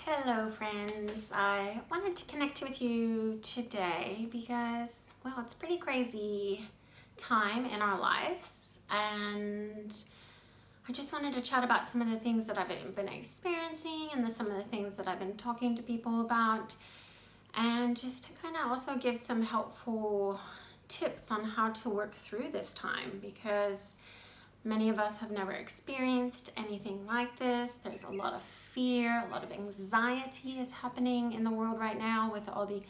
Hello friends, I wanted to connect with you today because, well, it's a pretty crazy time in our lives, and I just wanted to chat about some of the things that I've been experiencing and some of the things that I've been talking to people about, and just to kind of also give some helpful tips on how to work through this time, because many of us have never experienced anything like this. There's a lot of fear, a lot of anxiety is happening in the world right now with all the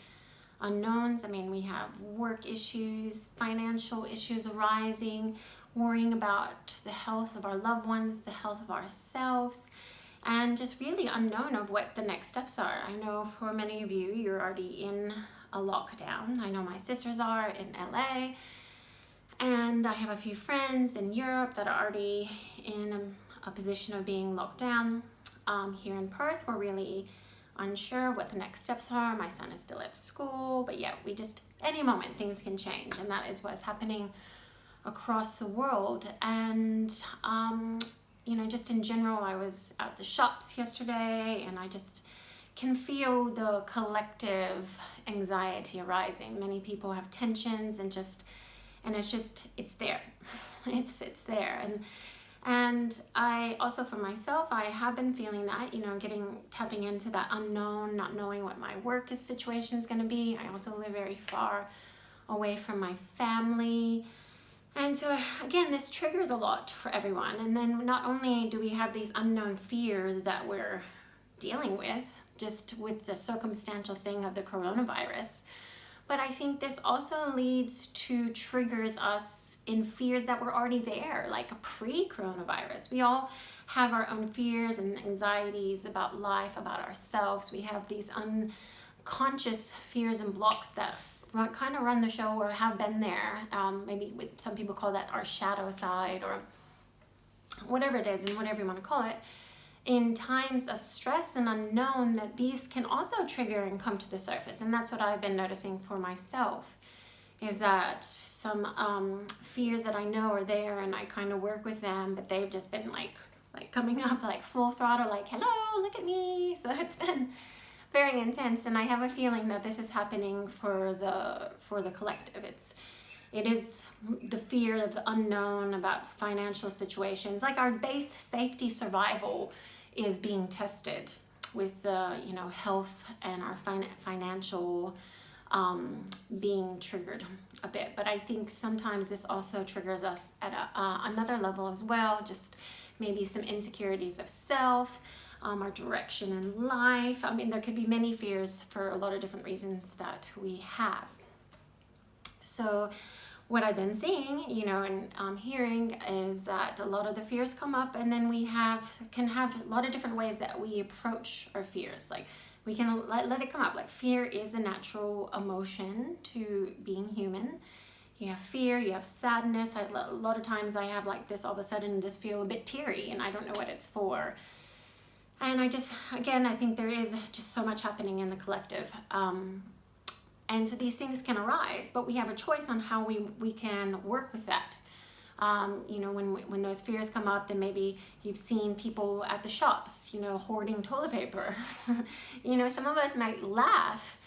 unknowns. I mean, we have work issues, financial issues arising, worrying about the health of our loved ones, the health of ourselves, and just really unknown of what the next steps are. I know for many of you, you're already in a lockdown. I know my sisters are in LA. And I have a few friends in Europe that are already in a position of being locked down. Here in Perth, we're really unsure what the next steps are. My son is still at school, but yeah, any moment things can change, and that is what's happening across the world. And just in general, I was at the shops yesterday, and I just can feel the collective anxiety arising. Many people have tensions and it's there. It's there. And I also, for myself, I have been feeling that, tapping into that unknown, not knowing what my work situation is going to be. I also live very far away from my family. And so again, this triggers a lot for everyone. And then not only do we have these unknown fears that we're dealing with, just with the circumstantial thing of the coronavirus, but I think this also leads to triggers us in fears that were already there, like a pre-coronavirus. We all have our own fears and anxieties about life, about ourselves. We have these unconscious fears and blocks that kind of run the show or have been there. Maybe some people call that our shadow side, or whatever it is, and whatever you want to call it. In times of stress and unknown, that these can also trigger and come to the surface. And that's what I've been noticing for myself, is that some fears that I know are there, and I kind of work with them, but they've just been like coming up like full throttle, like, hello, look at me. So it's been very intense, and I have a feeling that this is happening for the collective. It is the fear of the unknown about financial situations, like our base safety survival is being tested with the health and our financial being triggered a bit. But I think sometimes this also triggers us at another level as well, just maybe some insecurities of self, our direction in life. I mean, there could be many fears for a lot of different reasons that we have. So what I've been seeing, and hearing, is that a lot of the fears come up, and then we can have a lot of different ways that we approach our fears. Like, we can let it come up. Like, fear is a natural emotion to being human. You have fear, you have sadness. A lot of times I have like this all of a sudden just feel a bit teary, and I don't know what it's for. And I think there is just so much happening in the collective. And so these things can arise, but we have a choice on how we can work with that. When those fears come up, then maybe you've seen people at the shops, hoarding toilet paper. Some of us might laugh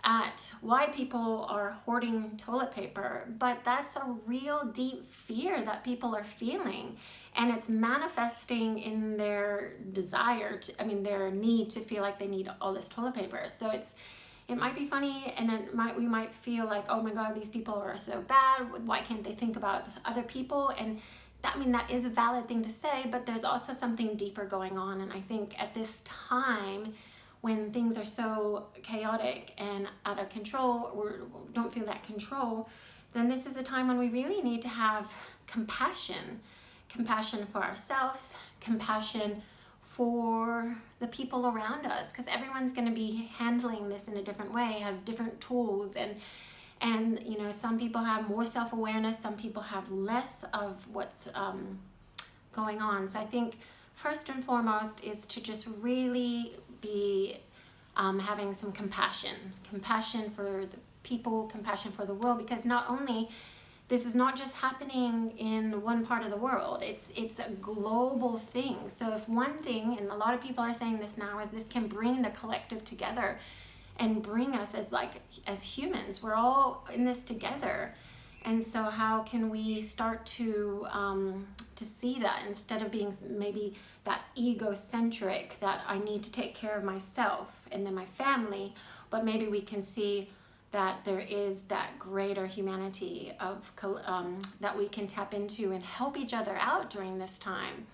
at why people are hoarding toilet paper, but that's a real deep fear that people are feeling, and it's manifesting in their desire their need to feel like they need all this toilet paper. So it might be funny, and we might feel like, oh my God, these people are so bad. Why can't they think about other people? And that is a valid thing to say, but there's also something deeper going on. And I think at this time, when things are so chaotic and out of control, or don't feel that control, then this is a time when we really need to have compassion for ourselves, compassion for the people around us, because everyone's going to be handling this in a different way, has different tools, and some people have more self-awareness, some people have less of what's going on. So I think first and foremost is to just really be having some compassion for the people, compassion for the world, because not only this is not just happening in one part of the world. It's a global thing. So if one thing, and a lot of people are saying this now, is this can bring the collective together and bring us as humans. We're all in this together. And so how can we start to see that, instead of being maybe that egocentric, that I need to take care of myself and then my family, but maybe we can see that there is that greater humanity of that we can tap into and help each other out during this time.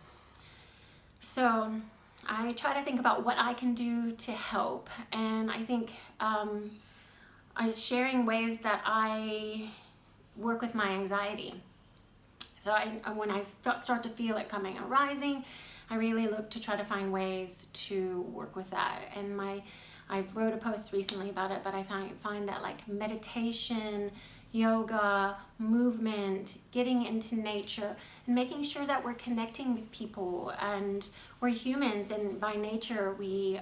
So I try to think about what I can do to help, and I think I was sharing ways that I work with my anxiety. So when I start to feel it coming and rising, I really look to try to find ways to work with that. And I wrote a post recently about it, but I find that like meditation, yoga, movement, getting into nature, and making sure that we're connecting with people, and we're humans, and by nature we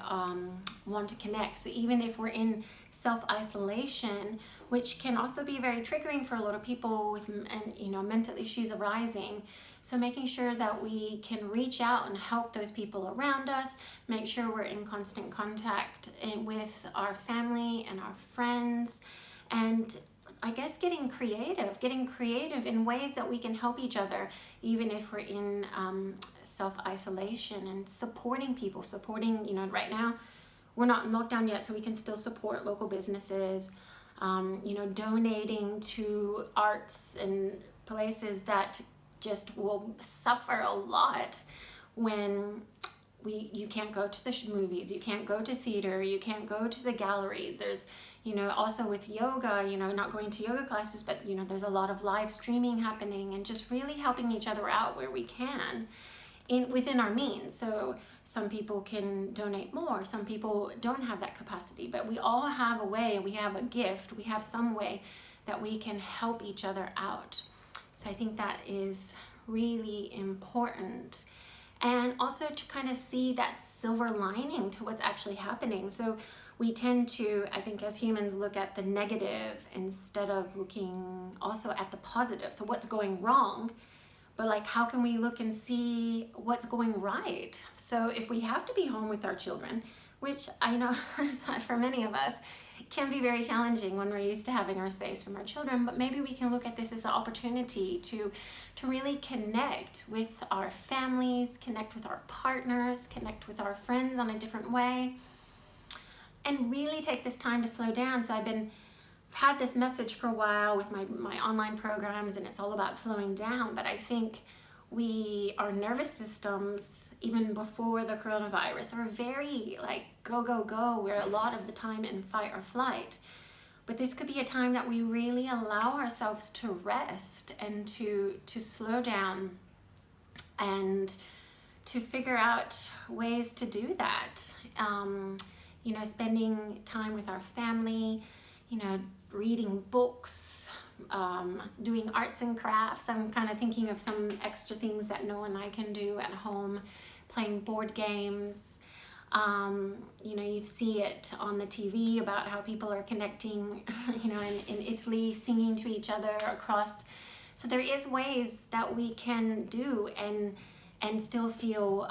want to connect. So even if we're in self-isolation, which can also be very triggering for a lot of people with mental issues arising, so making sure that we can reach out and help those people around us, make sure we're in constant contact with our family and our friends, and I guess getting creative in ways that we can help each other, even if we're in self-isolation, and supporting people, right now we're not in lockdown yet, so we can still support local businesses, donating to arts and places that just will suffer a lot when you can't go to the movies, you can't go to theater, you can't go to the galleries. There's, also with yoga, not going to yoga classes, but, there's a lot of live streaming happening, and just really helping each other out where we can within our means. So some people can donate more, some people don't have that capacity, but we all have a way, we have a gift, we have some way that we can help each other out. So I think that is really important. And also to kind of see that silver lining to what's actually happening. So we tend to, I think as humans, look at the negative instead of looking also at the positive. So what's going wrong, but like how can we look and see what's going right? So if we have to be home with our children, which I know for many of us can be very challenging when we're used to having our space from our children, but maybe we can look at this as an opportunity to really connect with our families, connect with our partners, connect with our friends on a different way, and really take this time to slow down. So I've had this message for a while with my online programs, and it's all about slowing down, but I think our nervous systems, even before the coronavirus, are very like go, go, go. We're a lot of the time in fight or flight. But this could be a time that we really allow ourselves to rest and to slow down, and to figure out ways to do that. Spending time with our family, reading books, doing arts and crafts. I'm kind of thinking of some extra things that Noah and I can do at home, playing board games. You see it on the TV about how people are connecting, in Italy, singing to each other across. So there is ways that we can do and still feel,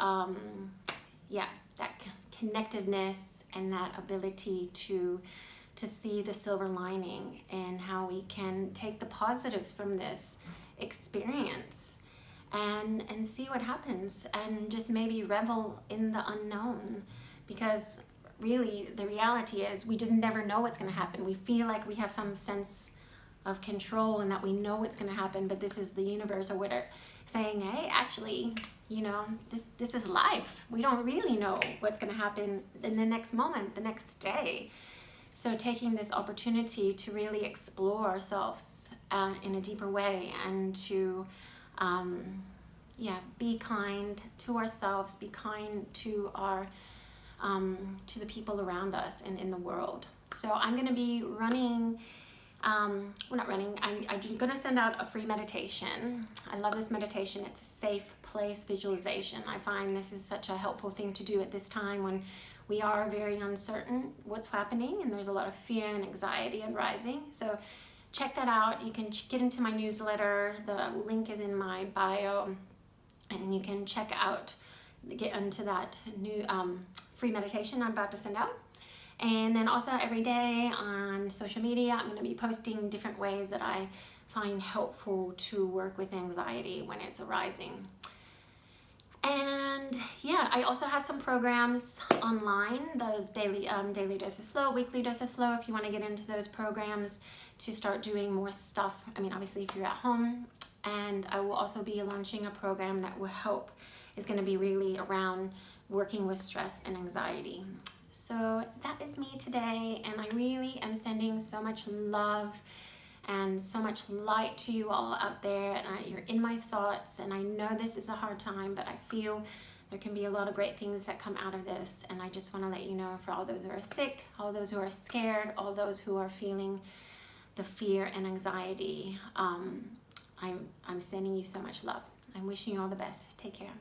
that connectiveness and that ability to see the silver lining, and how we can take the positives from this experience and see what happens, and just maybe revel in the unknown, because really the reality is we just never know what's going to happen. We feel like we have some sense of control and that we know what's going to happen, but this is the universe or whatever saying, hey, actually, this is life. We don't really know what's going to happen in the next moment, the next day. So taking this opportunity to really explore ourselves in a deeper way, and to be kind to ourselves, be kind to to the people around us and in the world. So I'm going to be running, I'm going to send out a free meditation. I love this meditation. It's a safe place visualization. I find this is such a helpful thing to do at this time when we are very uncertain what's happening, and there's a lot of fear and anxiety and rising. So check that out. You can get into my newsletter. The link is in my bio, and you can get into that new free meditation I'm about to send out. And then also every day on social media, I'm going to be posting different ways that I find helpful to work with anxiety when it's arising. And yeah, I also have some programs online, those daily dose of slow, weekly dose of slow, if you want to get into those programs to start doing more stuff. I mean, obviously if you're at home. And I will also be launching a program that will help. It's going to be really around working with stress and anxiety. So that is me today, and I really am sending so much love and so much light to you all out there. And you're in my thoughts, and I know this is a hard time, but I feel there can be a lot of great things that come out of this. And I just want to let you know, for all those who are sick, all those who are scared, all those who are feeling the fear and anxiety, I'm sending you so much love. I'm wishing you all the best. Take care.